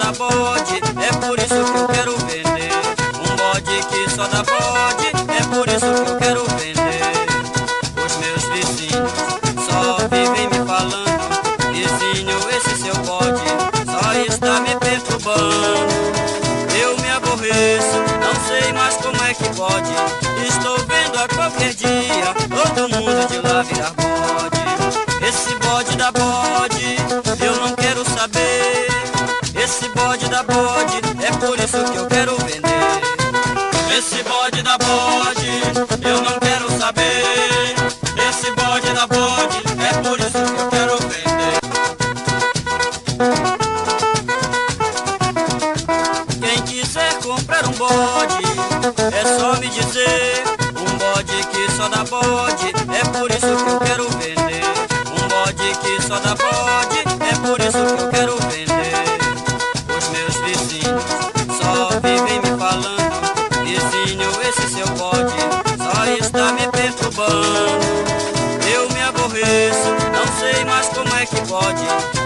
dá bode, é por isso que eu quero vender. Um bode que só dá bode, é por isso que eu quero vender. Os meus vizinhos só vivem me falando: vizinho, esse seu bode só está me perturbando. Eu me aborreço, não sei mais como é que pode. Estou vendo a qualquer dia todo mundo de lá virar bode. Esse bode dá bode, eu não quero saber. Esse bode dá bode, é por isso que eu quero vender. Esse bode dá bode, eu não quero saber. Esse bode dá bode, é por isso que eu quero vender. Quem quiser comprar um bode, é só me dizer. Um bode que só dá bode, é por isso que eu quero vender. Um bode que só dá bode, é por isso que eu quero vender. Os meus vizinhos só vivem me falando: vizinho, esse seu bode só está me perturbando. Eu me aborreço, não sei mais como é que pode.